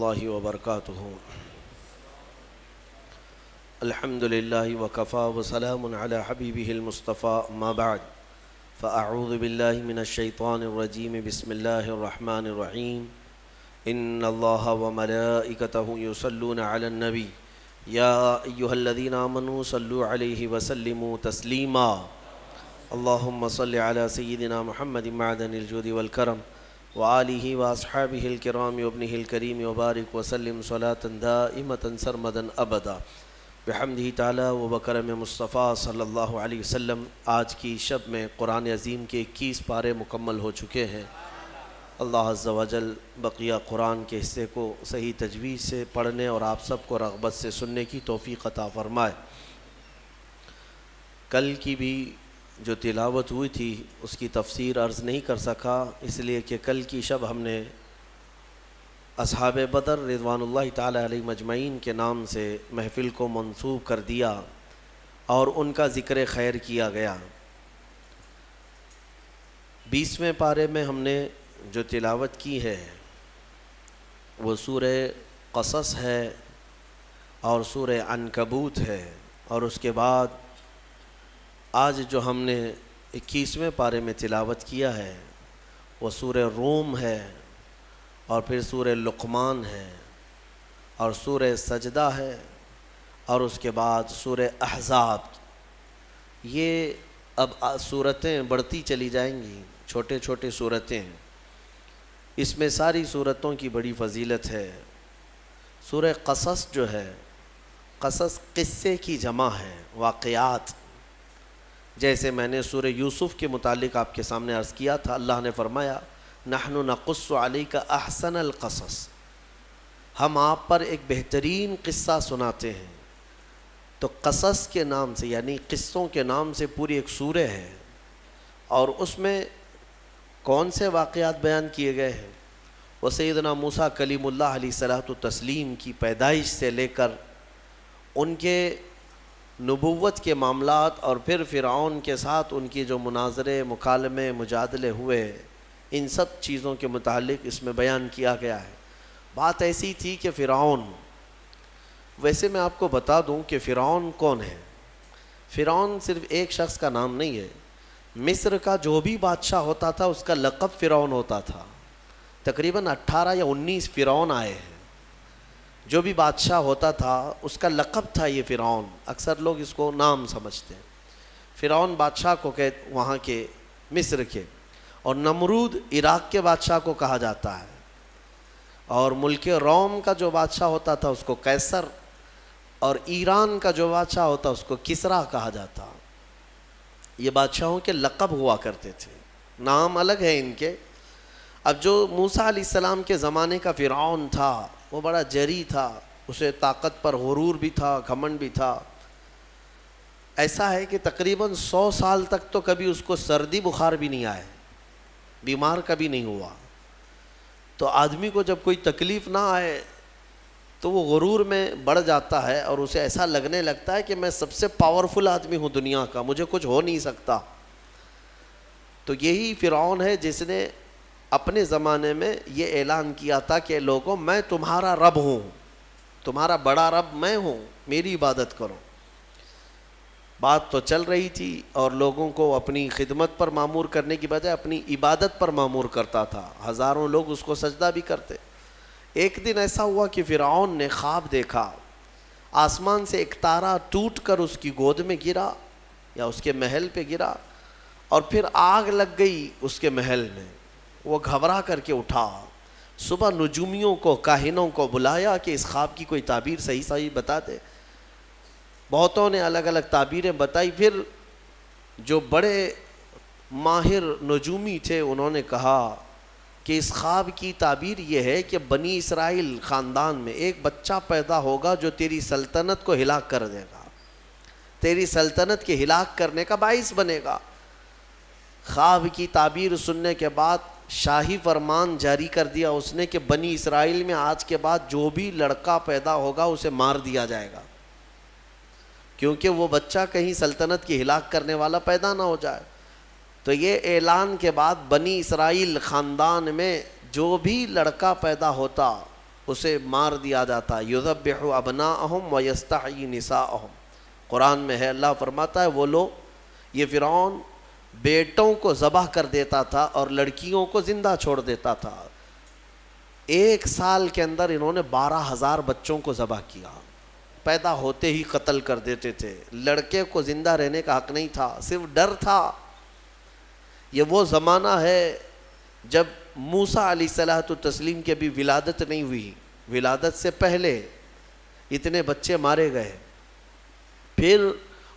الله وبركاته. الحمد لله وكفى وسلام على حبيبه المصطفى. أما بعد فأعوذ بالله من الشيطان الرجيم. بسم الله الرحمن الرحيم. إن الله وملائكته يصلون على النبي يا أيها الذين آمنوا صلوا عليه وسلموا تسليما. اللهم صل على سيدنا محمد معدن الجود والكرم وآلہ وأصحابہ الکرام وابنہ الکریم وبارک وسلم صلاة دائمة سرمدا ابدا بحمدہ تعالی وبکرم مصطفیٰ صلی اللہ علیہ وسلم. آج کی شب میں قرآن عظیم کے 21 پارے مکمل ہو چکے ہیں. اللہ عز و جل بقیہ قرآن کے حصے کو صحیح تجوید سے پڑھنے اور آپ سب کو رغبت سے سننے کی توفیق عطا فرمائے. کل کی بھی جو تلاوت ہوئی تھی اس کی تفسیر عرض نہیں کر سکا، اس لیے کہ کل کی شب ہم نے اصحاب بدر رضوان اللہ تعالی علیہ مجمعین کے نام سے محفل کو منسوب کر دیا اور ان کا ذکر خیر کیا گیا. 20ویں پارے میں ہم نے جو تلاوت کی ہے وہ سورہ قصص ہے اور سورہ عنکبوت ہے، اور اس کے بعد آج جو ہم نے 21ویں پارے میں تلاوت کیا ہے وہ سورہ روم ہے، اور پھر سورہ لقمان ہے، اور سورہ سجدہ ہے، اور اس کے بعد سورہ احزاب. یہ اب سورتیں بڑھتی چلی جائیں گی، چھوٹے چھوٹے سورتیں ہیں. اس میں ساری سورتوں کی بڑی فضیلت ہے. سورہ قصص جو ہے، قصص قصے کی جمع ہے، واقعات. جیسے میں نے سورہ یوسف کے متعلق آپ کے سامنے عرض کیا تھا، اللہ نے فرمایا نحن نقص علیک احسن القصص، ہم آپ پر ایک بہترین قصہ سناتے ہیں. تو قصص کے نام سے یعنی قصوں کے نام سے پوری ایک سورہ ہے، اور اس میں کون سے واقعات بیان کیے گئے ہیں؟ وہ سیدنا موسیٰ کلیم اللہ علیہ الصلوۃ والتسلیم کی پیدائش سے لے کر ان کے نبوت کے معاملات، اور پھر فرعون کے ساتھ ان کی جو مناظرے، مکالمے، مجادلے ہوئے، ان سب چیزوں کے متعلق اس میں بیان کیا گیا ہے. بات ایسی تھی کہ فرعون، ویسے میں آپ کو بتا دوں کہ فرعون کون ہے. فرعون صرف ایک شخص کا نام نہیں ہے. مصر کا جو بھی بادشاہ ہوتا تھا اس کا لقب فرعون ہوتا تھا. تقریباً 18 یا 19 فرعون آئے ہیں. جو بھی بادشاہ ہوتا تھا اس کا لقب تھا یہ فرعون. اکثر لوگ اس کو نام سمجھتے ہیں. فرعون بادشاہ کو وہاں کے مصر کے، اور نمرود عراق کے بادشاہ کو کہا جاتا ہے، اور ملک روم کا جو بادشاہ ہوتا تھا اس کو قیصر، اور ایران کا جو بادشاہ ہوتا اس کو کسریٰ کہا جاتا. یہ بادشاہوں کے لقب ہوا کرتے تھے، نام الگ ہے ان کے. اب جو موسیٰ علیہ السلام کے زمانے کا فرعون تھا وہ بڑا جری تھا، اسے طاقت پر غرور بھی تھا، گھمنڈ بھی تھا. ایسا ہے کہ تقریباً 100 سال تک تو کبھی اس کو سردی بخار بھی نہیں آئے، بیمار کبھی نہیں ہوا. تو آدمی کو جب کوئی تکلیف نہ آئے تو وہ غرور میں بڑھ جاتا ہے، اور اسے ایسا لگنے لگتا ہے کہ میں سب سے پاورفل آدمی ہوں دنیا کا، مجھے کچھ ہو نہیں سکتا. تو یہی فرعون ہے جس نے اپنے زمانے میں یہ اعلان کیا تھا کہ لوگوں میں تمہارا رب ہوں، تمہارا بڑا رب میں ہوں، میری عبادت کرو. بات تو چل رہی تھی، اور لوگوں کو اپنی خدمت پر معمور کرنے کی بجائے اپنی عبادت پر معمور کرتا تھا. ہزاروں لوگ اس کو سجدہ بھی کرتے. ایک دن ایسا ہوا کہ فرعون نے خواب دیکھا، آسمان سے ایک تارا ٹوٹ کر اس کی گود میں گرا یا اس کے محل پہ گرا، اور پھر آگ لگ گئی اس کے محل میں. وہ گھبرا کر کے اٹھا. صبح نجومیوں کو، کاہنوں کو بلایا کہ اس خواب کی کوئی تعبیر صحیح بتا دے. بہتوں نے الگ الگ تعبیریں بتائی. پھر جو بڑے ماہر نجومی تھے انہوں نے کہا کہ اس خواب کی تعبیر یہ ہے کہ بنی اسرائیل خاندان میں ایک بچہ پیدا ہوگا جو تیری سلطنت کو ہلاک کر دے گا، تیری سلطنت کے ہلاک کرنے کا باعث بنے گا. خواب کی تعبیر سننے کے بعد شاہی فرمان جاری کر دیا اس نے کہ بنی اسرائیل میں آج کے بعد جو بھی لڑکا پیدا ہوگا اسے مار دیا جائے گا، کیونکہ وہ بچہ کہیں سلطنت کی ہلاک کرنے والا پیدا نہ ہو جائے. تو یہ اعلان کے بعد بنی اسرائیل خاندان میں جو بھی لڑکا پیدا ہوتا اسے مار دیا جاتا. یذبح ابناءہم ویستحیی نساءہم. قرآن میں ہے، اللہ فرماتا ہے وہ لوگ، یہ فرعون بیٹوں کو ذبح کر دیتا تھا اور لڑکیوں کو زندہ چھوڑ دیتا تھا. 1 سال کے اندر انہوں نے 12,000 بچوں کو ذبح کیا. پیدا ہوتے ہی قتل کر دیتے تھے. لڑکے کو زندہ رہنے کا حق نہیں تھا، صرف ڈر تھا. یہ وہ زمانہ ہے جب موسیٰ علیہ الصلوۃ والتسلیم کی بھی ولادت نہیں ہوئی، ولادت سے پہلے اتنے بچے مارے گئے. پھر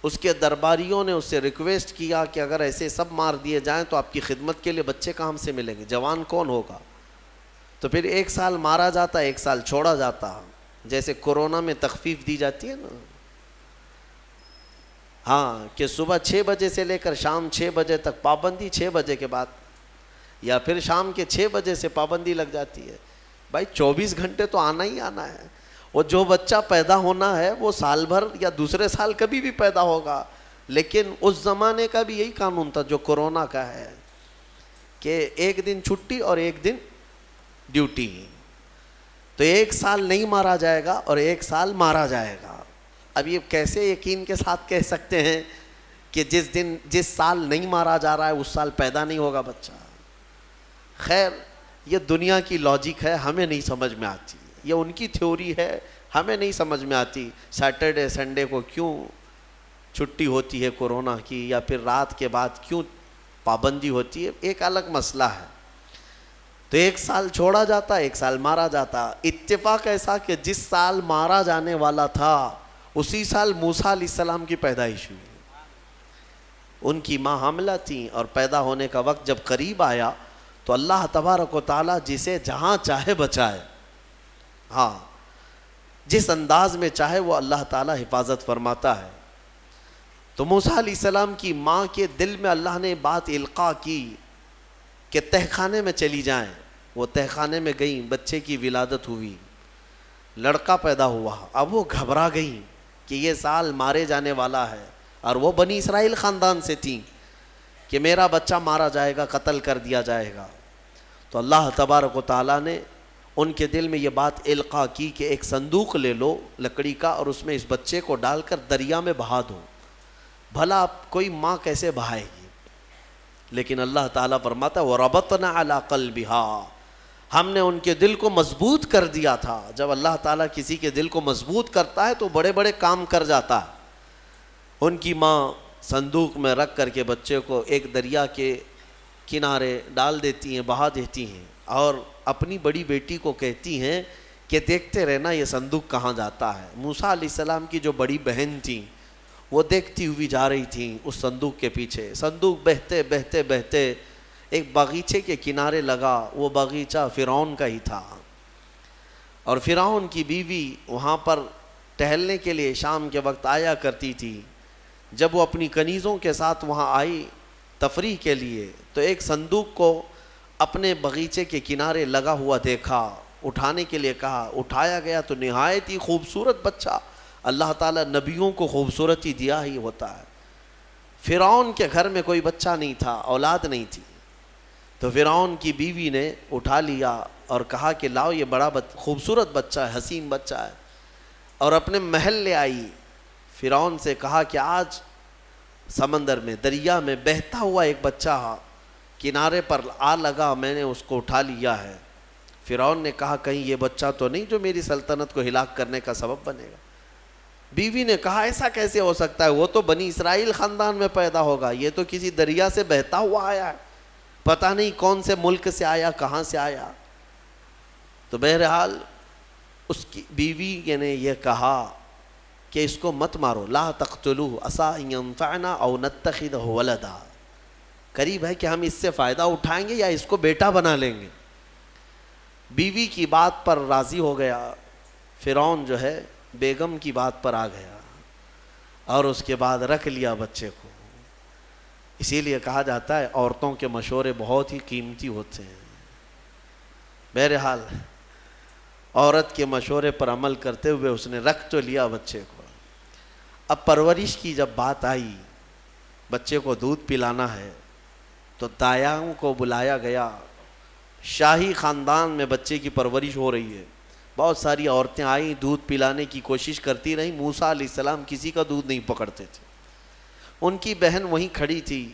اس کے درباریوں نے اس سے ریکویسٹ کیا کہ اگر ایسے سب مار دیے جائیں تو آپ کی خدمت کے لیے بچے کہاں سے ملیں گے، جوان کون ہوگا؟ تو پھر 1 سال مارا جاتا، 1 سال چھوڑا جاتا. جیسے کورونا میں تخفیف دی جاتی ہے نا، ہاں، کہ صبح 6 بجے سے لے کر شام 6 بجے تک پابندی، 6 بجے کے بعد، یا پھر شام کے 6 بجے سے پابندی لگ جاتی ہے. بھائی 24 گھنٹے تو آنا ہی آنا ہے. وہ جو بچہ پیدا ہونا ہے وہ سال بھر یا دوسرے سال کبھی بھی پیدا ہوگا. لیکن اس زمانے کا بھی یہی قانون تھا جو کورونا کا ہے، کہ 1 دن چھٹی اور 1 دن ڈیوٹی. تو 1 سال نہیں مارا جائے گا اور 1 سال مارا جائے گا. اب یہ کیسے یقین کے ساتھ کہہ سکتے ہیں کہ جس سال نہیں مارا جا رہا ہے اس سال پیدا نہیں ہوگا بچہ؟ خیر، یہ دنیا کی لاجک ہے، ہمیں نہیں سمجھ میں آتی. یہ ان کی تھیوری ہے، ہمیں نہیں سمجھ میں آتی. سیٹرڈے سنڈے کو کیوں چھٹی ہوتی ہے کورونا کی، یا پھر رات کے بعد کیوں پابندی ہوتی ہے، ایک الگ مسئلہ ہے. تو 1 سال چھوڑا جاتا، 1 سال مارا جاتا. اتفاق ایسا کہ جس سال مارا جانے والا تھا اسی سال موسیٰ علیہ السلام کی پیدائش ہوئی. ان کی ماں حاملہ تھیں اور پیدا ہونے کا وقت جب قریب آیا تو اللہ تبارک و تعالیٰ جسے جہاں چاہے بچائے، ہاں، جس انداز میں چاہے وہ اللہ تعالیٰ حفاظت فرماتا ہے. تو موسیٰ علیہ السلام کی ماں کے دل میں اللہ نے بات القاء کی کہ تہ خانے میں چلی جائیں. وہ تہ خانے میں گئیں، بچے کی ولادت ہوئی، لڑکا پیدا ہوا. اب وہ گھبرا گئیں کہ یہ سال مارے جانے والا ہے، اور وہ بنی اسرائیل خاندان سے تھیں کہ میرا بچہ مارا جائے گا، قتل کر دیا جائے گا. تو اللہ تبارک و تعالیٰ نے ان کے دل میں یہ بات القاء کی کہ ایک صندوق لے لو لکڑی کا اور اس میں اس بچے کو ڈال کر دریا میں بہا دو. بھلا کوئی ماں کیسے بہائے گی؟ لیکن اللہ تعالیٰ فرماتا ہے وَرَبَطْنَا عَلَىٰ قَلْبِهَا، ہم نے ان کے دل کو مضبوط کر دیا تھا. جب اللہ تعالیٰ کسی کے دل کو مضبوط کرتا ہے تو بڑے بڑے کام کر جاتا ہے. ان کی ماں صندوق میں رکھ کر کے بچے کو ایک دریا کے کنارے ڈال دیتی ہیں، بہا دیتی ہیں، اور اپنی بڑی بیٹی کو کہتی ہیں کہ دیکھتے رہنا یہ صندوق کہاں جاتا ہے. موسیٰ علیہ السلام کی جو بڑی بہن تھیں وہ دیکھتی ہوئی جا رہی تھیں اس صندوق کے پیچھے. صندوق بہتے بہتے بہتے ایک باغیچے کے کنارے لگا. وہ باغیچہ فرعون کا ہی تھا، اور فرعون کی بیوی وہاں پر ٹہلنے کے لیے شام کے وقت آیا کرتی تھی. جب وہ اپنی کنیزوں کے ساتھ وہاں آئی تفریح کے لیے تو ایک صندوق کو اپنے باغیچے کے کنارے لگا ہوا دیکھا. اٹھانے کے لیے کہا، اٹھایا گیا تو نہایت ہی خوبصورت بچہ. اللہ تعالیٰ نبیوں کو خوبصورتی دیا ہی ہوتا ہے. فرعون کے گھر میں کوئی بچہ نہیں تھا، اولاد نہیں تھی. تو فرعون کی بیوی نے اٹھا لیا اور کہا کہ لاؤ یہ بڑا خوبصورت بچہ ہے، حسین بچہ ہے، اور اپنے محل لے آئی. فرعون سے کہا کہ آج سمندر میں، دریا میں بہتا ہوا ایک بچہ کنارے پر آ لگا، میں نے اس کو اٹھا لیا ہے. فرعون نے کہا کہیں یہ بچہ تو نہیں جو میری سلطنت کو ہلاک کرنے کا سبب بنے گا. بیوی نے کہا ایسا کیسے ہو سکتا ہے، وہ تو بنی اسرائیل خاندان میں پیدا ہوگا، یہ تو کسی دریا سے بہتا ہوا آیا ہے، پتہ نہیں کون سے ملک سے آیا، کہاں سے آیا. تو بہرحال اس کی بیوی نے یہ کہا کہ اس کو مت مارو، لا تقتلوه عسى ان ينفعنا او نتخذه ولدا، قریب ہے کہ ہم اس سے فائدہ اٹھائیں گے یا اس کو بیٹا بنا لیں گے. بیوی کی بات پر راضی ہو گیا. فرعون جو ہے بیگم کی بات پر آ گیا اور اس کے بعد رکھ لیا بچے کو. اسی لیے کہا جاتا ہے عورتوں کے مشورے بہت ہی قیمتی ہوتے ہیں. بہرحال عورت کے مشورے پر عمل کرتے ہوئے اس نے رکھ تو لیا بچے کو. اب پرورش کی جب بات آئی، بچے کو دودھ پلانا ہے، تو دایاؤں کو بلایا گیا. شاہی خاندان میں بچے کی پرورش ہو رہی ہے، بہت ساری عورتیں آئیں، دودھ پلانے کی کوشش کرتی رہیں، موسیٰ علیہ السلام کسی کا دودھ نہیں پکڑتے تھے۔ ان کی بہن وہیں کھڑی تھی،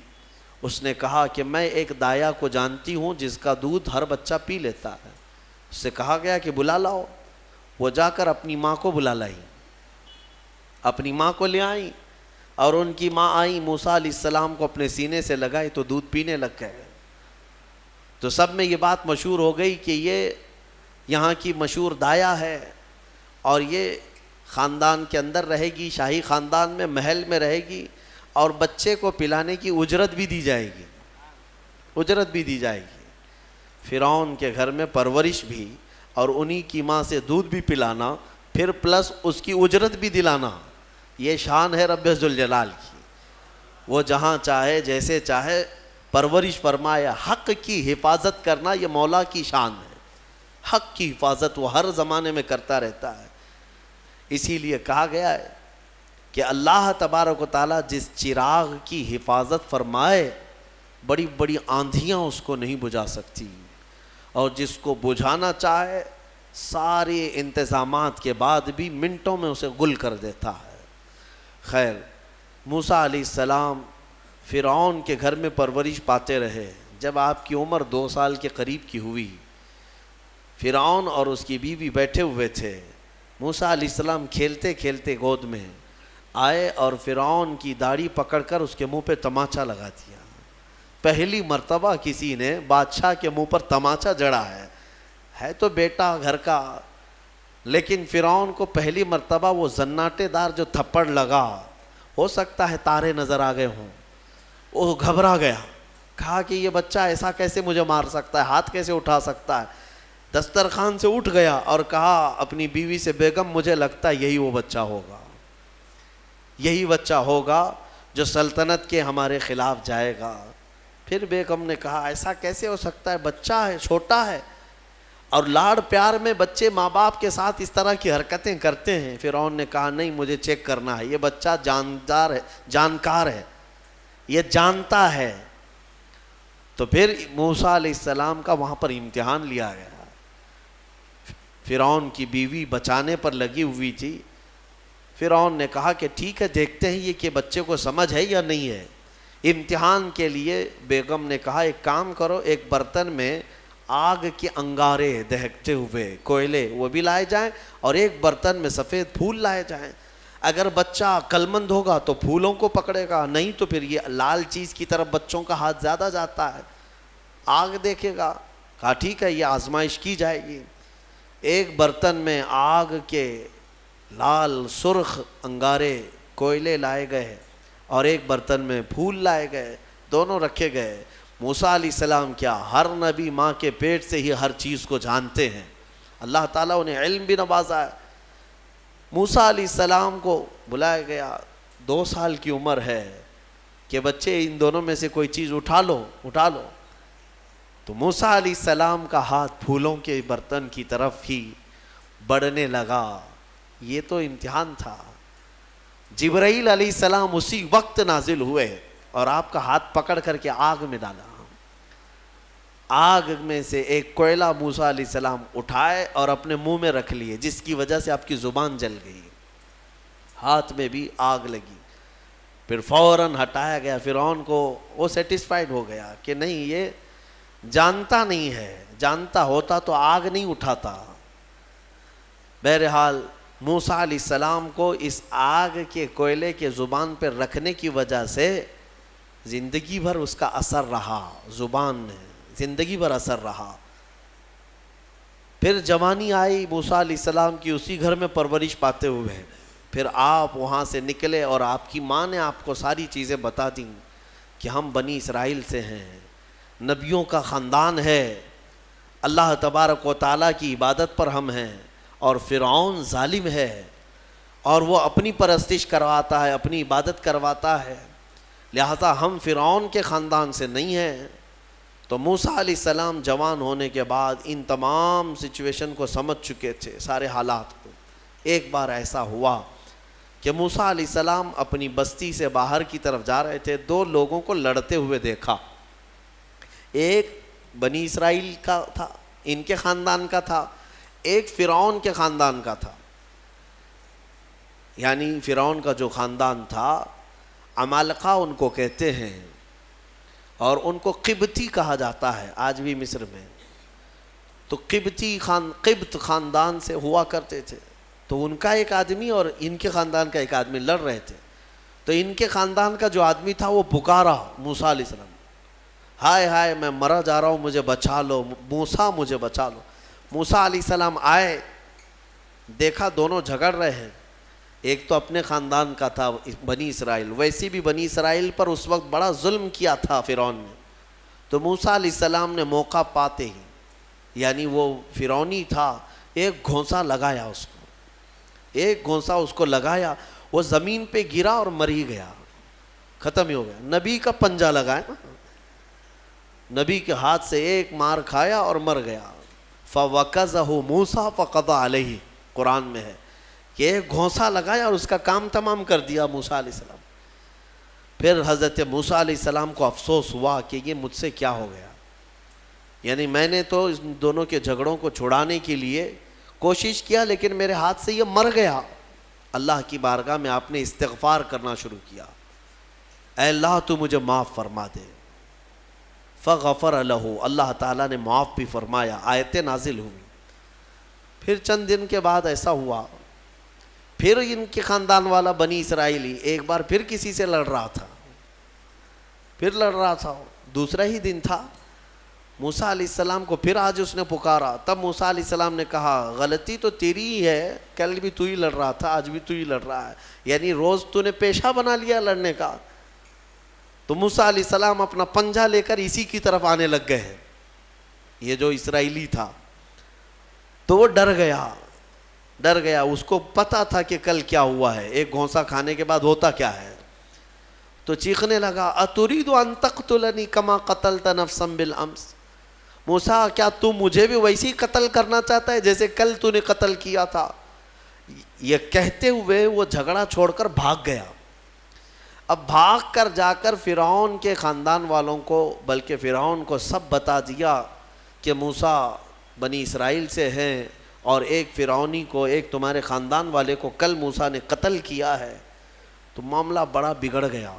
اس نے کہا کہ میں ایک دایا کو جانتی ہوں جس کا دودھ ہر بچہ پی لیتا ہے۔ اس سے کہا گیا کہ بلا لاؤ۔ وہ جا کر اپنی ماں کو بلا لائی، اپنی ماں کو لے آئیں، اور ان کی ماں آئیں، موسیٰ علیہ السلام کو اپنے سینے سے لگائی تو دودھ پینے لگ گئے۔ تو سب میں یہ بات مشہور ہو گئی کہ یہ یہاں کی مشہور دایا ہے، اور یہ خاندان کے اندر رہے گی، شاہی خاندان میں، محل میں رہے گی، اور بچے کو پلانے کی اجرت بھی دی جائے گی، اجرت بھی دی جائے گی۔ فرعون کے گھر میں پرورش بھی، اور انہی کی ماں سے دودھ بھی پلانا، پھر پلس اس کی اجرت بھی دلانا، یہ شان ہے رب ذوالجلال کی۔ وہ جہاں چاہے جیسے چاہے پرورش فرمائے، حق کی حفاظت کرنا یہ مولا کی شان ہے۔ حق کی حفاظت وہ ہر زمانے میں کرتا رہتا ہے۔ اسی لیے کہا گیا ہے کہ اللہ تبارک و تعالیٰ جس چراغ کی حفاظت فرمائے، بڑی بڑی آندھیاں اس کو نہیں بجھا سکتی، اور جس کو بجھانا چاہے سارے انتظامات کے بعد بھی منٹوں میں اسے گل کر دیتا ہے۔ خیر، موسیٰ علیہ السلام فرعون کے گھر میں پرورش پاتے رہے۔ جب آپ کی عمر 2 سال کے قریب کی ہوئی، فرعون اور اس کی بیوی بیٹھے ہوئے تھے، موسیٰ علیہ السلام کھیلتے کھیلتے گود میں آئے اور فرعون کی داڑھی پکڑ کر اس کے منہ پہ تماچا لگا دیا۔ پہلی مرتبہ کسی نے بادشاہ کے منہ پر تماچا جڑا ہے تو بیٹا گھر کا، لیکن فرعون کو پہلی مرتبہ وہ زناٹے دار جو تھپڑ لگا، ہو سکتا ہے تارے نظر آ گئے ہوں، وہ گھبرا گیا، کہا کہ یہ بچہ ایسا کیسے مجھے مار سکتا ہے، ہاتھ کیسے اٹھا سکتا ہے۔ دسترخوان سے اٹھ گیا اور کہا اپنی بیوی سے، بیگم مجھے لگتا ہے یہی وہ بچہ ہوگا، یہی بچہ ہوگا جو سلطنت کے ہمارے خلاف جائے گا۔ پھر بیگم نے کہا ایسا کیسے ہو سکتا ہے، بچہ ہے، چھوٹا ہے، اور لاڑ پیار میں بچے ماں باپ کے ساتھ اس طرح کی حرکتیں کرتے ہیں۔ فرعون نے کہا نہیں، مجھے چیک کرنا ہے، یہ بچہ جاندار ہے، جانکار ہے، یہ جانتا ہے۔ تو پھر موسیٰ علیہ السلام کا وہاں پر امتحان لیا گیا۔ فرعون کی بیوی بچانے پر لگی ہوئی تھی۔ فرعون نے کہا کہ ٹھیک ہے، دیکھتے ہیں یہ کہ بچے کو سمجھ ہے یا نہیں ہے۔ امتحان کے لیے بیگم نے کہا ایک کام کرو، ایک برتن میں آگ کے انگارے دہکتے ہوئے کوئلے وہ بھی لائے جائیں، اور ایک برتن میں سفید پھول لائے جائیں۔ اگر بچہ عقل مند ہوگا تو پھولوں کو پکڑے گا، نہیں تو پھر یہ لال چیز کی طرف بچوں کا ہاتھ زیادہ جاتا ہے، آگ دیکھے گا۔ کہا ٹھیک ہے، یہ آزمائش کی جائے گی۔ ایک برتن میں آگ کے لال سرخ انگارے کوئلے لائے گئے، اور ایک برتن میں پھول لائے گئے، دونوں رکھے گئے۔ موسیٰ علیہ السلام کیا، ہر نبی ماں کے پیٹ سے ہی ہر چیز کو جانتے ہیں، اللہ تعالیٰ انہیں علم بھی نوازا ہے۔ موسیٰ علیہ السلام کو بلایا گیا، 2 سال کی عمر ہے کہ بچے ان دونوں میں سے کوئی چیز اٹھا لو۔ تو موسیٰ علیہ السلام کا ہاتھ پھولوں کے برتن کی طرف ہی بڑھنے لگا۔ یہ تو امتحان تھا۔ جبرائیل علیہ السلام اسی وقت نازل ہوئے اور آپ کا ہاتھ پکڑ کر کے آگ میں ڈالا۔ آگ میں سے ایک کوئلہ موسیٰ علیہ السلام اٹھائے اور اپنے منہ میں رکھ لیے، جس کی وجہ سے آپ کی زبان جل گئی، ہاتھ میں بھی آگ لگی۔ پھر فوراً ہٹایا گیا۔ فرعون کو وہ سیٹسفائیڈ ہو گیا کہ نہیں، یہ جانتا نہیں ہے، جانتا ہوتا تو آگ نہیں اٹھاتا۔ بہرحال موسیٰ علیہ السلام کو اس آگ کے کوئلے کے زبان پر رکھنے کی وجہ سے زندگی بھر اس کا اثر رہا، زبان میں زندگی بھر اثر رہا۔ پھر جوانی آئی موسیٰ علیہ السلام کی، اسی گھر میں پرورش پاتے ہوئے۔ پھر آپ وہاں سے نکلے اور آپ کی ماں نے آپ کو ساری چیزیں بتا دیں کہ ہم بنی اسرائیل سے ہیں، نبیوں کا خاندان ہے، اللہ تبارک و تعالیٰ کی عبادت پر ہم ہیں، اور فرعون ظالم ہے اور وہ اپنی پرستش کرواتا ہے، اپنی عبادت کرواتا ہے، لہذا ہم فرعون کے خاندان سے نہیں ہیں۔ تو موسیٰ علیہ السلام جوان ہونے کے بعد ان تمام سچویشن کو سمجھ چکے تھے، سارے حالات کو۔ ایک بار ایسا ہوا کہ موسیٰ علیہ السلام اپنی بستی سے باہر کی طرف جا رہے تھے، 2 لوگوں کو لڑتے ہوئے دیکھا۔ ایک بنی اسرائیل کا تھا، ان کے خاندان کا تھا، ایک فرعون کے خاندان کا تھا، یعنی فرعون کا جو خاندان تھا، عمالقہ ان کو کہتے ہیں، اور ان کو قبطی کہا جاتا ہے آج بھی مصر میں. تو قبط خاندان سے ہوا کرتے تھے. تو ان کا ایک آدمی اور ان کے خاندان کا ایک آدمی لڑ رہے تھے. تو ان کے خاندان کا جو آدمی تھا وہ پکارا موسیٰ علیہ السلام، ہائے ہائے میں مرا جا رہا ہوں، مجھے بچا لو موسیٰ، مجھے بچا لو. موسیٰ علیہ السلام آئے، دیکھا دونوں جھگڑ رہے ہیں. ایک تو اپنے خاندان کا تھا بنی اسرائیل، ویسی بھی بنی اسرائیل پر اس وقت بڑا ظلم کیا تھا فرعون نے. تو موسیٰ علیہ السلام نے موقع پاتے ہی، یعنی وہ فرعونی تھا، ایک گھونسا لگایا اس کو، ایک گھونسا اس کو لگایا، وہ زمین پہ گرا اور مر ہی گیا، ختم ہی ہو گیا. نبی کا پنجہ لگایا نا، نبی کے ہاتھ سے ایک مار کھایا اور مر گیا. فَوَكَزَهُ مُوسَىٰ فَقَضَىٰ عَلَيْهِ، قرآن میں ہے کہ ایک گھونسا لگایا اور اس کا کام تمام کر دیا موسیٰ علیہ السلام. پھر حضرت موسیٰ علیہ السلام کو افسوس ہوا کہ یہ مجھ سے کیا ہو گیا، یعنی میں نے تو اس دونوں کے جھگڑوں کو چھڑانے کے لیے کوشش کیا لیکن میرے ہاتھ سے یہ مر گیا. اللہ کی بارگاہ میں آپ نے استغفار کرنا شروع کیا، اے اللہ تو مجھے معاف فرما دے. فغفر لہ، اللہ تعالیٰ نے معاف بھی فرمایا، آیتیں نازل ہوئی. پھر چند دن کے بعد ایسا ہوا، پھر ان کے خاندان والا بنی اسرائیلی ایک بار پھر کسی سے لڑ رہا تھا، دوسرا ہی دن تھا. موسیٰ علیہ السلام کو پھر آج اس نے پکارا. تب موسیٰ علیہ السلام نے کہا غلطی تو تیری ہی ہے، کل بھی تو ہی لڑ رہا تھا، آج بھی تو ہی لڑ رہا ہے، یعنی روز تو نے پیشہ بنا لیا لڑنے کا. تو موسیٰ علیہ السلام اپنا پنجہ لے کر اسی کی طرف آنے لگ گئے ہیں، یہ جو اسرائیلی تھا. تو وہ ڈر گیا، اس کو پتا تھا کہ کل کیا ہوا ہے، ایک گھونسا کھانے کے بعد ہوتا کیا ہے. تو چیخنے لگا، اتريد ان تقتلني كما قتلت نفسا بالامس، موسیٰ کیا تو مجھے بھی ویسے ہی قتل کرنا چاہتا ہے جیسے کل تو نے قتل کیا تھا. یہ کہتے ہوئے وہ جھگڑا چھوڑ کر بھاگ گیا. اب بھاگ کر جا کر فرعون کے خاندان والوں کو، بلکہ فرعون کو سب بتا دیا کہ موسیٰ بنی اسرائیل سے ہیں، اور ایک فرعونی کو، ایک تمہارے خاندان والے کو کل موسیٰ نے قتل کیا ہے. تو معاملہ بڑا بگڑ گیا.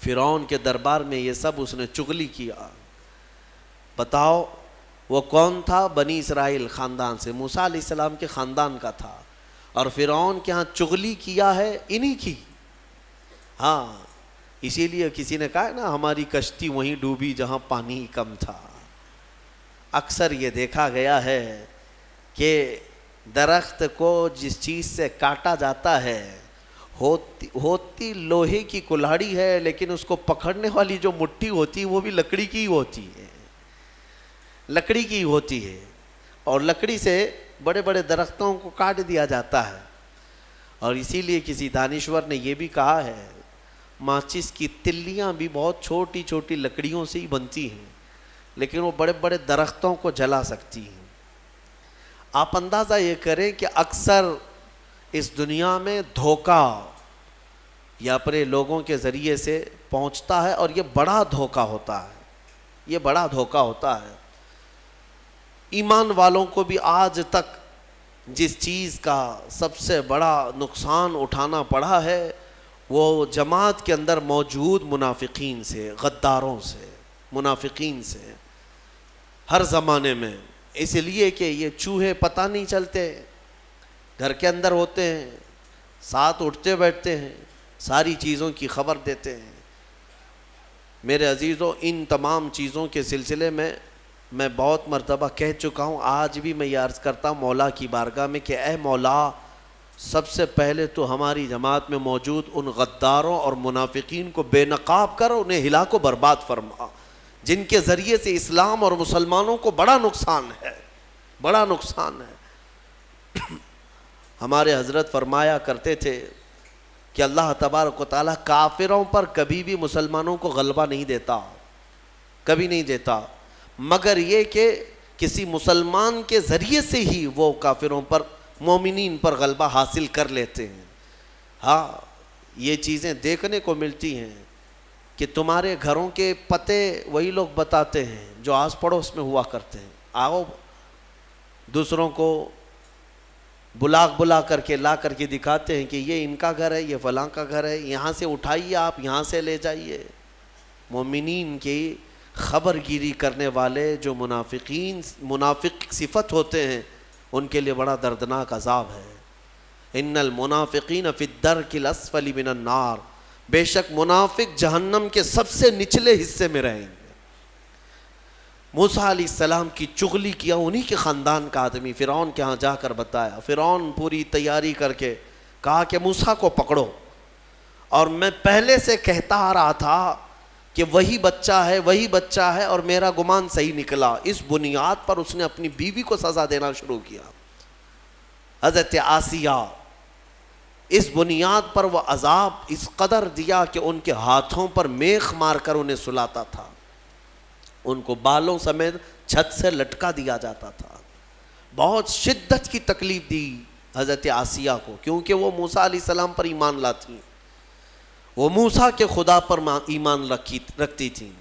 فرعون کے دربار میں یہ سب اس نے چغلی کیا. بتاؤ وہ کون تھا؟ بنی اسرائیل خاندان سے، موسیٰ علیہ السلام کے خاندان کا تھا، اور فرعون کے ہاں چغلی کیا ہے انہی کی. ہاں، اسی لیے کسی نے کہا ہے نا، ہماری کشتی وہیں ڈوبی جہاں پانی کم تھا. اکثر یہ دیکھا گیا ہے کہ درخت کو جس چیز سے کاٹا جاتا ہے ہوتی لوہے کی کلاڑی ہے، لیکن اس کو پکڑنے والی جو مٹھی ہوتی ہے وہ بھی لکڑی کی ہوتی ہے، لکڑی کی ہوتی ہے. اور لکڑی سے بڑے بڑے درختوں کو کاٹ دیا جاتا ہے. اور اسی لیے کسی دانشور نے یہ بھی کہا ہے، ماچس کی تلیاں بھی بہت چھوٹی چھوٹی لکڑیوں سے ہی بنتی ہیں، لیکن وہ بڑے بڑے درختوں کو جلا سکتی ہیں. آپ اندازہ یہ کریں کہ اکثر اس دنیا میں دھوکہ یا اپنے لوگوں کے ذریعے سے پہنچتا ہے، اور یہ بڑا دھوکہ ہوتا ہے، یہ بڑا دھوکہ ہوتا ہے. ایمان والوں کو بھی آج تک جس چیز کا سب سے بڑا نقصان اٹھانا پڑا ہے وہ جماعت کے اندر موجود منافقین سے، غداروں سے، منافقین سے، ہر زمانے میں. اس لیے کہ یہ چوہے پتہ نہیں چلتے، گھر کے اندر ہوتے ہیں، ساتھ اٹھتے بیٹھتے ہیں، ساری چیزوں کی خبر دیتے ہیں. میرے عزیزوں، ان تمام چیزوں کے سلسلے میں بہت مرتبہ کہہ چکا ہوں، آج بھی میں یہ عرض کرتا ہوں مولا کی بارگاہ میں کہ اے مولا، سب سے پہلے تو ہماری جماعت میں موجود ان غداروں اور منافقین کو بے نقاب کر انہیں ہلاک و برباد فرما، جن کے ذریعے سے اسلام اور مسلمانوں کو بڑا نقصان ہے، بڑا نقصان ہے. ہمارے حضرت فرمایا کرتے تھے کہ اللہ تبارک و تعالیٰ کافروں پر کبھی بھی مسلمانوں کو غلبہ نہیں دیتا، کبھی نہیں دیتا، مگر یہ کہ کسی مسلمان کے ذریعے سے ہی وہ کافروں پر، مومنین پر غلبہ حاصل کر لیتے ہیں. ہاں، یہ چیزیں دیکھنے کو ملتی ہیں کہ تمہارے گھروں کے پتے وہی لوگ بتاتے ہیں جو آس پڑوس میں ہوا کرتے ہیں. آؤ دوسروں کو بلا کر کے لا کر کے دکھاتے ہیں کہ یہ ان کا گھر ہے، یہ فلاں کا گھر ہے، یہاں سے اٹھائیے، آپ یہاں سے لے جائیے۔ مومنین کی خبر گیری کرنے والے جو منافق صفت ہوتے ہیں، ان کے لیے بڑا دردناک عذاب ہے۔ ان المنافقین فی الدرک الاسفل من النار، بے شک منافق جہنم کے سب سے نچلے حصے میں رہیں گے۔ موسیٰ علیہ السلام کی چغلی کیا انہی کے خاندان کا آدمی فرعون کے ہاں جا کر بتایا۔ فرعون پوری تیاری کر کے کہا کہ موسیٰ کو پکڑو، اور میں پہلے سے کہتا آ رہا تھا کہ وہی بچہ ہے اور میرا گمان صحیح نکلا۔ اس بنیاد پر اس نے اپنی بیوی کو سزا دینا شروع کیا، حضرت آسیہ۔ اس بنیاد پر وہ عذاب اس قدر دیا کہ ان کے ہاتھوں پر میخ مار کر انہیں سلاتا تھا، ان کو بالوں سمیت چھت سے لٹکا دیا جاتا تھا۔ بہت شدت کی تکلیف دی حضرت آسیہ کو، کیونکہ وہ موسیٰ علیہ السلام پر ایمان لاتی، وہ موسیٰ کے خدا پر ایمان رکھتی تھیں۔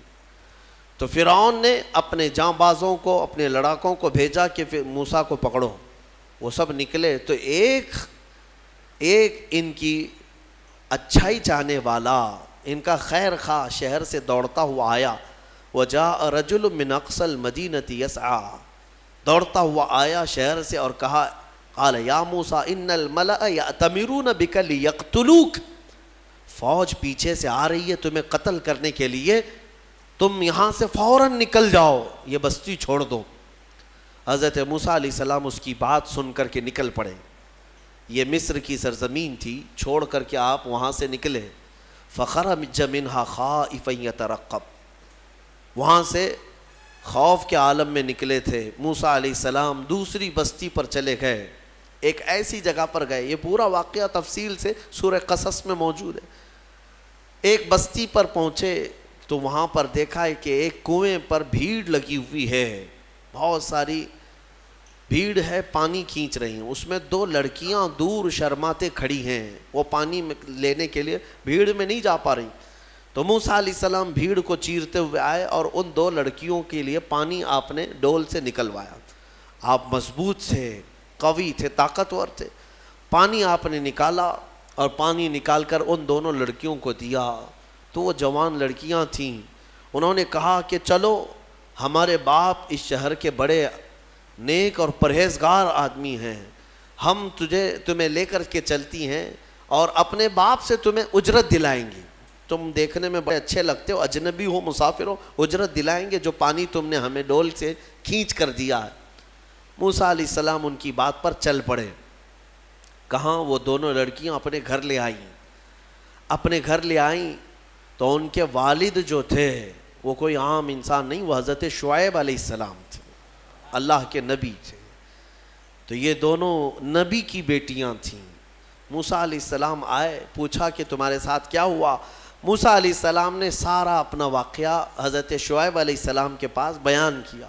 تو فرعون نے اپنے جاں بازوں کو، اپنے لڑاکوں کو بھیجا کہ موسیٰ کو پکڑو۔ وہ سب نکلے تو ایک ان کی اچھائی چاہنے والا، ان کا خیر خواہ شہر سے دوڑتا ہوا آیا۔ وجاء رجل من اقصى المدینة یسعی، دوڑتا ہوا آیا شہر سے اور کہا، قال یا موسیٰ ان الملأ یأتمرون بک لیقتلوک، فوج پیچھے سے آ رہی ہے تمہیں قتل کرنے کے لیے، تم یہاں سے فوراً نکل جاؤ، یہ بستی چھوڑ دو۔ حضرت موسیٰ علیہ السلام اس کی بات سن کر کے نکل پڑے۔ یہ مصر کی سرزمین تھی، چھوڑ کر کے آپ وہاں سے نکلے۔ فخرج منہا خائفا یترقب، وہاں سے خوف کے عالم میں نکلے تھے۔ موسیٰ علیہ السلام دوسری بستی پر چلے گئے، ایک ایسی جگہ پر گئے، یہ پورا واقعہ تفصیل سے سورہ قصص میں موجود ہے۔ ایک بستی پر پہنچے تو وہاں پر دیکھا ہے کہ ایک کنویں پر بھیڑ لگی ہوئی ہے، بہت ساری بھیڑ ہے، پانی کھینچ رہی ہیں۔ اس میں دو لڑکیاں دور شرماتے کھڑی ہیں، وہ پانی میں لینے کے لیے بھیڑ میں نہیں جا پا رہی۔ تو موسیٰ علیہ السلام بھیڑ کو چیرتے ہوئے آئے اور ان دو لڑکیوں کے لیے پانی آپ نے ڈول سے نکلوایا۔ آپ مضبوط تھے، قوی تھے، طاقتور تھے۔ پانی آپ نے نکالا اور پانی نکال کر ان دونوں لڑکیوں کو دیا۔ تو وہ جوان لڑکیاں تھیں، انہوں نے کہا کہ چلو، ہمارے باپ اس شہر کے بڑے نیک اور پرہیزگار آدمی ہیں، ہم تمہیں لے کر کے چلتی ہیں اور اپنے باپ سے تمہیں اجرت دلائیں گے۔ تم دیکھنے میں بڑے اچھے لگتے ہو، اجنبی ہو، مسافر ہو، اجرت دلائیں گے جو پانی تم نے ہمیں ڈول سے کھینچ کر دیا ہے۔ موسیٰ علیہ السلام ان کی بات پر چل پڑے۔ کہاں وہ دونوں لڑکیاں اپنے گھر لے آئیں۔ اپنے گھر لے آئیں تو ان کے والد جو تھے وہ کوئی عام انسان نہیں، وہ حضرت شعیب علیہ السلام تھے، اللہ کے نبی تھے۔ تو یہ دونوں نبی کی بیٹیاں تھیں۔ موسیٰ علیہ السلام آئے، پوچھا کہ تمہارے ساتھ کیا ہوا؟ موسیٰ علیہ السلام نے سارا اپنا واقعہ حضرت شعیب علیہ السلام کے پاس بیان کیا۔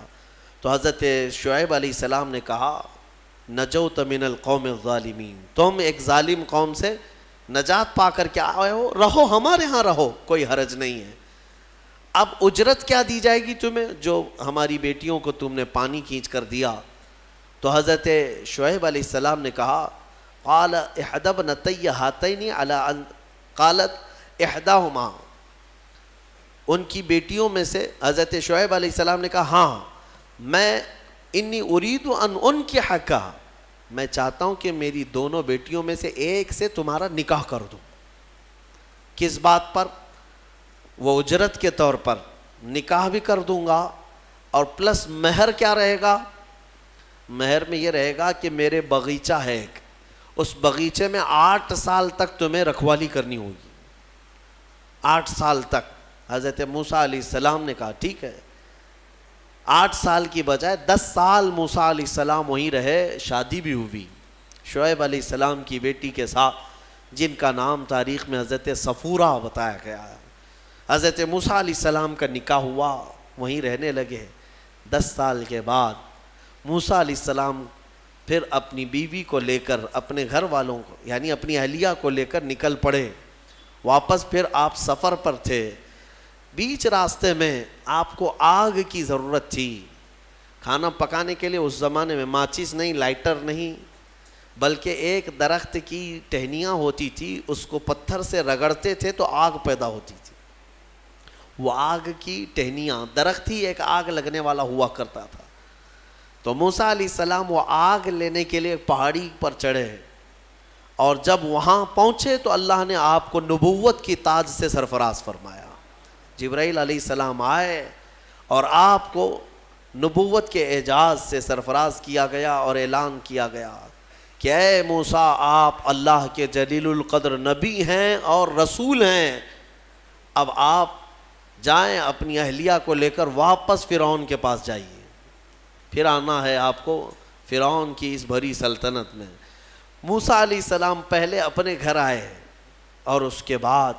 تو حضرت شعیب علیہ السلام نے کہا، نجوت من القوم الظالمین، تم ایک ظالم قوم سے نجات پا کر کے آئے ہو، رہو ہمارے ہاں، رہو، کوئی حرج نہیں ہے۔ اب اجرت کیا دی جائے گی تمہیں جو ہماری بیٹیوں کو تم نے پانی کھینچ کر دیا؟ تو حضرت شعیب علیہ السلام نے کہا، قال احدى ابنتي هاتين على ان قالت احداهما، ان کی بیٹیوں میں سے حضرت شعیب علیہ السلام نے کہا، ہاں میں انی اريد ان انكحك، میں چاہتا ہوں کہ میری دونوں بیٹیوں میں سے ایک سے تمہارا نکاح کر دوں۔ کس بات پر؟ وہ اجرت کے طور پر نکاح بھی کر دوں گا، اور پلس مہر کیا رہے گا؟ مہر میں یہ رہے گا کہ میرے باغیچہ ہے ایک، اس باغیچے میں 8 سال تک تمہیں رکھوالی کرنی ہوگی، 8 سال تک۔ حضرت موسیٰ علیہ السلام نے کہا ٹھیک ہے۔ 8 سال کی بجائے 10 سال موسیٰ علیہ السلام وہیں رہے، شادی بھی ہوئی شعیب علیہ السلام کی بیٹی کے ساتھ، جن کا نام تاریخ میں حضرت صفورہ بتایا گیا ہے۔ حضرت موسیٰ علیہ السلام کا نکاح ہوا، وہیں رہنے لگے۔ 10 سال کے بعد موسیٰ علیہ السلام پھر اپنی بیوی کو لے کر، اپنے گھر والوں کو یعنی اپنی اہلیہ کو لے کر نکل پڑے۔ واپس پھر آپ سفر پر تھے، بیچ راستے میں آپ کو آگ کی ضرورت تھی۔ کھانا پکانے کے لیے اس زمانے میں ماچس نہیں، لائٹر نہیں، بلکہ ایک درخت کی ٹہنیاں ہوتی تھی، اس کو پتھر سے رگڑتے تھے تو آگ پیدا ہوتی تھی. وہ آگ کی ٹہنیاں، درخت ہی ایک آگ لگنے والا ہوا کرتا تھا. تو موسیٰ علیہ السلام وہ آگ لینے کے لیے پہاڑی پر چڑھے، اور جب وہاں پہنچے تو اللہ نے آپ کو نبوت کی تاج سے سرفراز فرمایا. جبرائیل علیہ السلام آئے اور آپ کو نبوت کے اعجاز سے سرفراز کیا گیا اور اعلان کیا گیا کہ اے موسیٰ، آپ اللہ کے جلیل القدر نبی ہیں اور رسول ہیں. اب آپ جائیں، اپنی اہلیہ کو لے کر واپس فرعون کے پاس جائیے، پھر آنا ہے آپ کو فرعون کی اس بھری سلطنت میں. موسیٰ علیہ السلام پہلے اپنے گھر آئے، اور اس کے بعد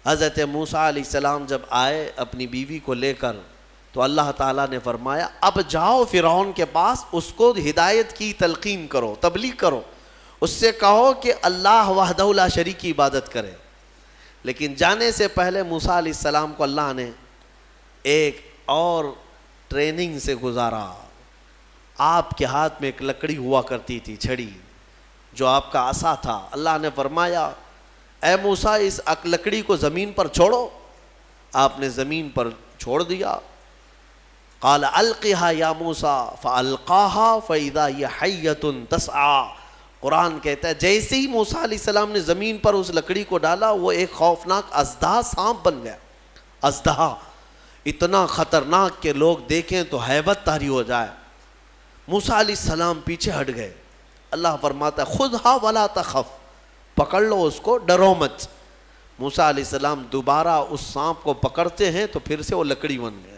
حضرت موسیٰ علیہ السلام جب آئے اپنی بیوی کو لے کر، تو اللہ تعالیٰ نے فرمایا اب جاؤ فرعون کے پاس، اس کو ہدایت کی تلقین کرو، تبلیغ کرو، اس سے کہو کہ اللہ وحدہ لا شریک کی عبادت کرے. لیکن جانے سے پہلے موسیٰ علیہ السلام کو اللہ نے ایک اور ٹریننگ سے گزارا. آپ کے ہاتھ میں ایک لکڑی ہوا کرتی تھی، چھڑی، جو آپ کا عصا تھا. اللہ نے فرمایا اے موسیٰ، اس لکڑی کو زمین پر چھوڑو. آپ نے زمین پر چھوڑ دیا. قال القها یا موسیٰ فالقاها فاذا هي حیۃ تسعى. قرآن کہتا ہے جیسے ہی موسیٰ علیہ السلام نے زمین پر اس لکڑی کو ڈالا، وہ ایک خوفناک اژدہا سانپ بن گیا. اژدہا اتنا خطرناک کہ لوگ دیکھیں تو ہیبت طاری ہو جائے. موسیٰ علیہ السلام پیچھے ہٹ گئے. اللہ فرماتا ہے خذھا ولا تخف، پکڑ لو اس کو، ڈرو مت. موسیٰ علیہ السلام دوبارہ اس سانپ کو پکڑتے ہیں تو پھر سے وہ لکڑی بن گیا.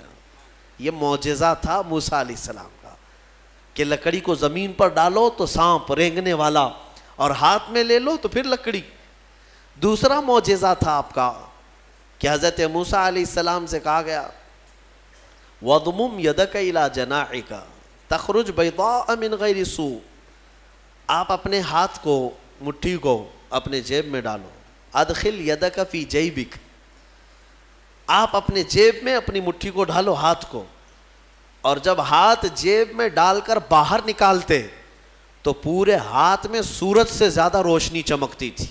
یہ معجزہ تھا موسیٰ علیہ السلام کا کہ لکڑی کو زمین پر ڈالو تو سانپ رینگنے والا، اور ہاتھ میں لے لو تو پھر لکڑی. دوسرا معجزہ تھا آپ کا کہ حضرت موسیٰ علیہ السلام سے کہا گیا وَضْمُمْ يَدَكَ إِلَى جَنَاحِكَ تَخْرُجْ بَيْضَاءَ مِنْ غَيْرِ سُوءٍ. آپ اپنے ہاتھ کو، مٹھی کو اپنے جیب میں ڈالو. ادخل یدک فی جیبک. آپ اپنے جیب میں اپنی مٹھی کو ڈالو، ہاتھ کو، اور جب ہاتھ جیب میں ڈال کر باہر نکالتے تو پورے ہاتھ میں سورج سے زیادہ روشنی چمکتی تھی.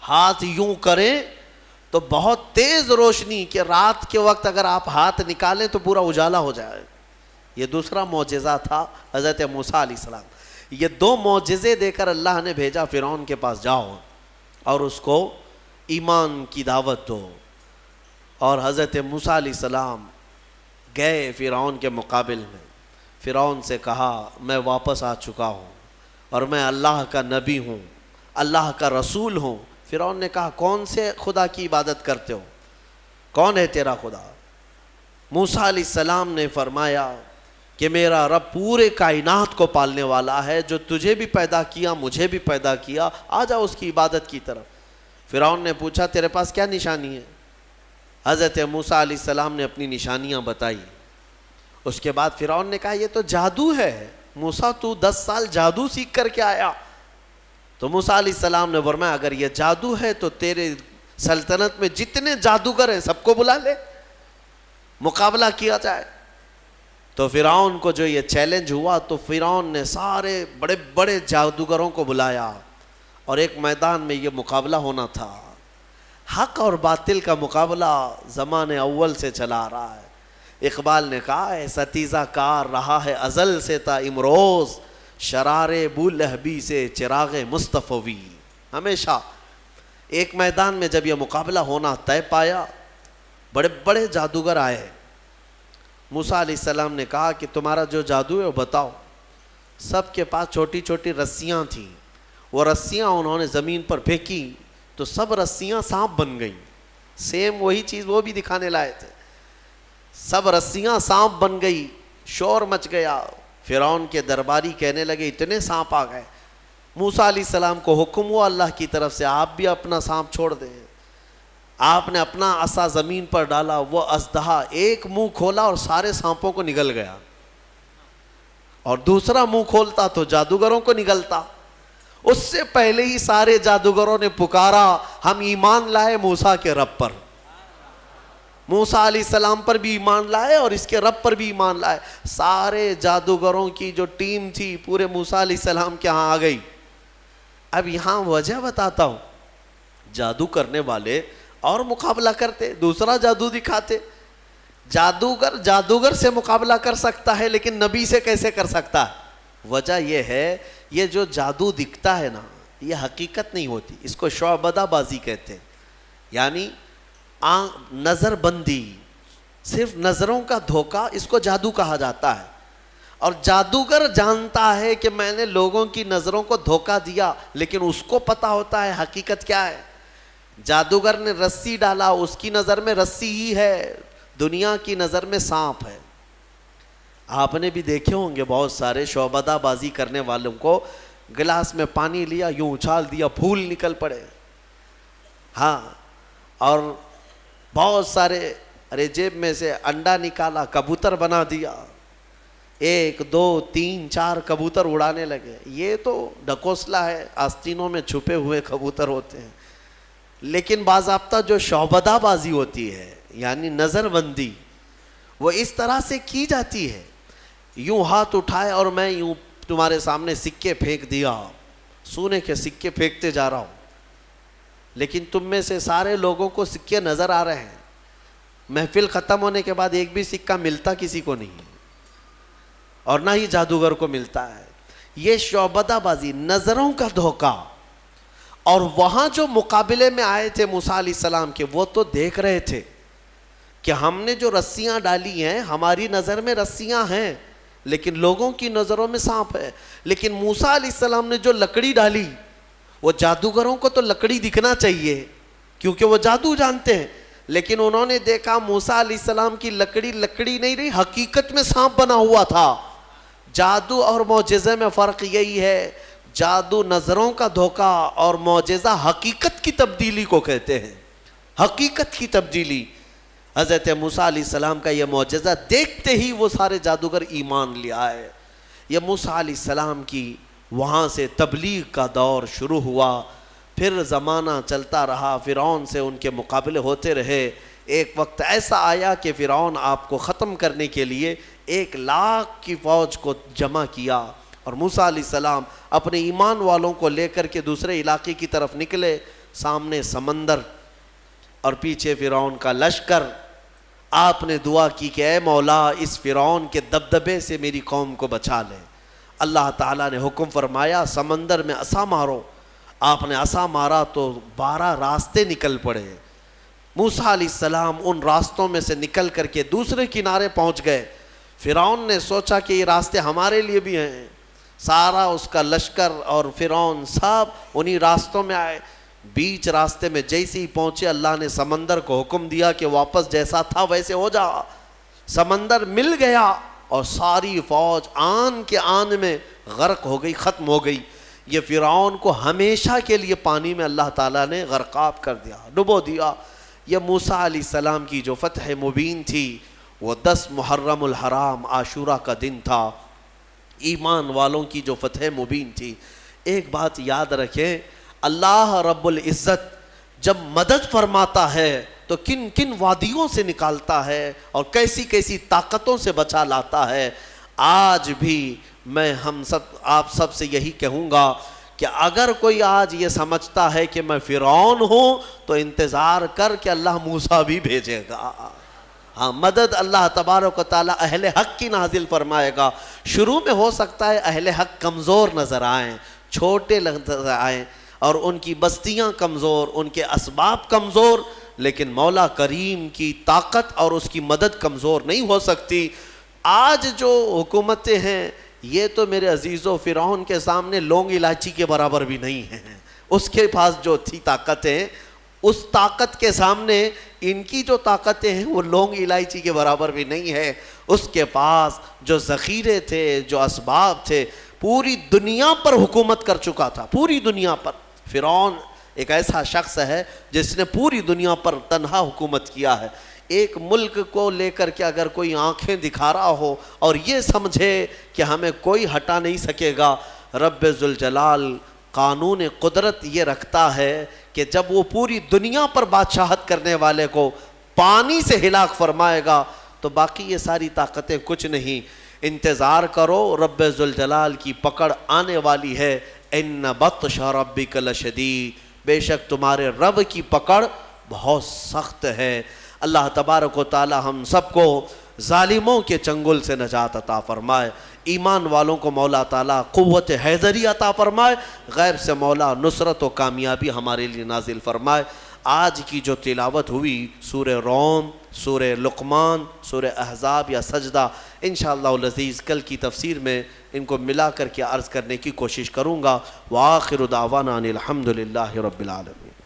ہاتھ یوں کریں تو بہت تیز روشنی کہ رات کے وقت اگر آپ ہاتھ نکالیں تو پورا اجالا ہو جائے. یہ دوسرا معجزہ تھا حضرت موسیٰ علیہ السلام. یہ دو معجزے دے کر اللہ نے بھیجا فرعون کے پاس، جاؤ اور اس کو ایمان کی دعوت دو. اور حضرت موسیٰ علیہ السلام گئے فرعون کے مقابل میں. فرعون سے کہا میں واپس آ چکا ہوں اور میں اللہ کا نبی ہوں، اللہ کا رسول ہوں. فرعون نے کہا کون سے خدا کی عبادت کرتے ہو، کون ہے تیرا خدا؟ موسیٰ علیہ السلام نے فرمایا کہ میرا رب پورے کائنات کو پالنے والا ہے، جو تجھے بھی پیدا کیا مجھے بھی پیدا کیا، آ جا اس کی عبادت کی طرف. فرعون نے پوچھا تیرے پاس کیا نشانی ہے؟ حضرت موسیٰ علیہ السلام نے اپنی نشانیاں بتائی. اس کے بعد فرعون نے کہا یہ تو جادو ہے، موسیٰ تو 10 سال جادو سیکھ کر کے آیا. تو موسیٰ علیہ السلام نے فرمایا اگر یہ جادو ہے تو تیرے سلطنت میں جتنے جادوگر ہیں سب کو بلا لے، مقابلہ کیا جائے. تو فرعون کو جو یہ چیلنج ہوا تو فرعون نے سارے بڑے بڑے جادوگروں کو بلایا اور ایک میدان میں یہ مقابلہ ہونا تھا. حق اور باطل کا مقابلہ زمانے اول سے چلا آ رہا ہے. اقبال نے کہا ہے ستیزہ کار رہا ہے ازل سے تا امروز، شرار بولہبی سے چراغ مصطفی. ہمیشہ ایک میدان میں جب یہ مقابلہ ہونا طے پایا، بڑے بڑے جادوگر آئے. موسیٰ علیہ السلام نے کہا کہ تمہارا جو جادو ہے وہ بتاؤ. سب کے پاس چھوٹی چھوٹی رسیاں تھیں. وہ رسیاں انہوں نے زمین پر پھینکی تو سب رسیاں سانپ بن گئیں. سیم وہی چیز وہ بھی دکھانے لائے تھے. سب رسیاں سانپ بن گئی. شور مچ گیا. فرعون کے درباری کہنے لگے اتنے سانپ آ گئے. موسیٰ علیہ السلام کو حکم ہوا اللہ کی طرف سے آپ بھی اپنا سانپ چھوڑ دیں. آپ نے اپنا عصا زمین پر ڈالا. وہ اژدہا ایک منہ کھولا اور سارے سانپوں کو نگل گیا، اور دوسرا منہ کھولتا تو جادوگروں کو نگلتا. اس سے پہلے ہی سارے جادوگروں نے پکارا ہم ایمان لائے موسیٰ کے رب پر. موسیٰ علیہ السلام پر بھی ایمان لائے اور اس کے رب پر بھی ایمان لائے. سارے جادوگروں کی جو ٹیم تھی پورے موسیٰ علیہ السلام کے ہاں آ گئی. اب یہاں وجہ بتاتا ہوں. جادو کرنے والے اور مقابلہ کرتے, دوسرا جادو دکھاتے. جادوگر سے مقابلہ کر سکتا ہے لیکن نبی سے کیسے کر سکتا ہے؟ وجہ یہ ہے, یہ جو جادو دکھتا ہے نا, یہ حقیقت نہیں ہوتی. اس کو شعبدہ بازی کہتے ہیں, یعنی نظر بندی, صرف نظروں کا دھوکہ, اس کو جادو کہا جاتا ہے. اور جادوگر جانتا ہے کہ میں نے لوگوں کی نظروں کو دھوکہ دیا, لیکن اس کو پتا ہوتا ہے حقیقت کیا ہے. جادوگر نے رسی ڈالا, اس کی نظر میں رسی ہی ہے, دنیا کی نظر میں سانپ ہے. آپ نے بھی دیکھے ہوں گے بہت سارے شعبدہ بازی کرنے والوں کو, گلاس میں پانی لیا, یوں اچھال دیا, پھول نکل پڑے. ہاں, اور بہت سارے, ارے جیب میں سے انڈا نکالا, کبوتر بنا دیا, 1 2 3 4 کبوتر اڑانے لگے. یہ تو ڈکوسلا ہے, آستینوں میں چھپے ہوئے کبوتر ہوتے ہیں. لیکن باضابطہ جو شعبدہ بازی ہوتی ہے, یعنی نظر بندی, وہ اس طرح سے کی جاتی ہے. یوں ہاتھ اٹھائے اور میں یوں تمہارے سامنے سکے پھینک دیا, سونے کے سکے پھینکتے جا رہا ہوں, لیکن تم میں سے سارے لوگوں کو سکے نظر آ رہے ہیں. محفل ختم ہونے کے بعد ایک بھی سکہ ملتا کسی کو نہیں, اور نہ ہی جادوگر کو ملتا ہے. یہ شعبدہ بازی, نظروں کا دھوکہ. اور وہاں جو مقابلے میں آئے تھے موسیٰ علیہ السلام کے, وہ تو دیکھ رہے تھے کہ ہم نے جو رسیاں ڈالی ہیں, ہماری نظر میں رسیاں ہیں لیکن لوگوں کی نظروں میں سانپ ہے. لیکن موسیٰ علیہ السلام نے جو لکڑی ڈالی, وہ جادوگروں کو تو لکڑی دکھنا چاہیے کیونکہ وہ جادو جانتے ہیں, لیکن انہوں نے دیکھا موسیٰ علیہ السلام کی لکڑی لکڑی نہیں رہی, حقیقت میں سانپ بنا ہوا تھا. جادو اور معجزے میں فرق یہی ہے, جادو نظروں کا دھوکہ اور معجزہ حقیقت کی تبدیلی کو کہتے ہیں. حقیقت کی تبدیلی. حضرت موسیٰ علیہ السلام کا یہ معجزہ دیکھتے ہی وہ سارے جادوگر ایمان لے آئے. یہ موسیٰ علیہ السلام کی وہاں سے تبلیغ کا دور شروع ہوا. پھر زمانہ چلتا رہا, فرعون سے ان کے مقابلے ہوتے رہے. ایک وقت ایسا آیا کہ فرعون آپ کو ختم کرنے کے لیے 1,00,000 کی فوج کو جمع کیا, اور موسیٰ علیہ السلام اپنے ایمان والوں کو لے کر کے دوسرے علاقے کی طرف نکلے. سامنے سمندر اور پیچھے فرعون کا لشکر. آپ نے دعا کی کہ اے مولا, اس فرعون کے دبدبے سے میری قوم کو بچا لے. اللہ تعالیٰ نے حکم فرمایا سمندر میں عصا مارو. آپ نے عصا مارا تو 12 راستے نکل پڑے. موسیٰ علیہ السلام ان راستوں میں سے نکل کر کے دوسرے کنارے پہنچ گئے. فرعون نے سوچا کہ یہ راستے ہمارے لیے بھی ہیں. سارا اس کا لشکر اور فرعون سب انہی راستوں میں آئے. بیچ راستے میں جیسے ہی پہنچے, اللہ نے سمندر کو حکم دیا کہ واپس جیسا تھا ویسے ہو جا. سمندر مل گیا اور ساری فوج آن کے آن میں غرق ہو گئی, ختم ہو گئی. یہ فرعون کو ہمیشہ کے لیے پانی میں اللہ تعالیٰ نے غرقاب کر دیا, ڈبو دیا. یہ موسیٰ علیہ السلام کی جو فتح مبین تھی, وہ 10 محرم الحرام عاشورہ کا دن تھا. ایمان والوں کی جو فتح مبین تھی. ایک بات یاد رکھیں, اللہ رب العزت جب مدد فرماتا ہے تو کن کن وادیوں سے نکالتا ہے اور کیسی کیسی طاقتوں سے بچا لاتا ہے. آج بھی میں آپ سب سے یہی کہوں گا کہ اگر کوئی آج یہ سمجھتا ہے کہ میں فرعون ہوں تو انتظار کر کہ اللہ موسیٰ بھی بھیجے گا. ہاں, مدد اللہ تبارک و تعالیٰ اہل حق کی نازل فرمائے گا. شروع میں ہو سکتا ہے اہل حق کمزور نظر آئیں, چھوٹے نظر آئیں, اور ان کی بستیاں کمزور, ان کے اسباب کمزور, لیکن مولا کریم کی طاقت اور اس کی مدد کمزور نہیں ہو سکتی. آج جو حکومتیں ہیں یہ تو میرے عزیزو فرعون کے سامنے لونگ الائچی کے برابر بھی نہیں ہیں. اس کے پاس جو تھی طاقتیں, اس طاقت کے سامنے ان کی جو طاقتیں ہیں وہ لونگ الائچی کے برابر بھی نہیں ہے. اس کے پاس جو ذخیرے تھے, جو اسباب تھے, پوری دنیا پر حکومت کر چکا تھا, پوری دنیا پر. فرعون ایک ایسا شخص ہے جس نے پوری دنیا پر تنہا حکومت کیا ہے. ایک ملک کو لے کر کے اگر کوئی آنکھیں دکھا رہا ہو اور یہ سمجھے کہ ہمیں کوئی ہٹا نہیں سکے گا, رب ذوالجلال قانون قدرت یہ رکھتا ہے کہ جب وہ پوری دنیا پر بادشاہت کرنے والے کو پانی سے ہلاک فرمائے گا تو باقی یہ ساری طاقتیں کچھ نہیں. انتظار کرو، رب ذوالجلال کی پکڑ آنے والی ہے. ان بطش ربک لشدید، بے شک تمہارے رب کی پکڑ بہت سخت ہے. اللہ تبارک و تعالی ہم سب کو ظالموں کے چنگل سے نجات عطا فرمائے. ایمان والوں کو مولا تعالیٰ قوت حیدری عطا فرمائے. غیب سے مولا نصرت و کامیابی ہمارے لیے نازل فرمائے. آج کی جو تلاوت ہوئی سورہ روم، سورہ لقمان، سورہ احزاب یا سجدہ، انشاءاللہ العزیز کل کی تفسیر میں ان کو ملا کر کے عرض کرنے کی کوشش کروں گا. وآخر دعوانا ان الحمد للہ رب العالمین.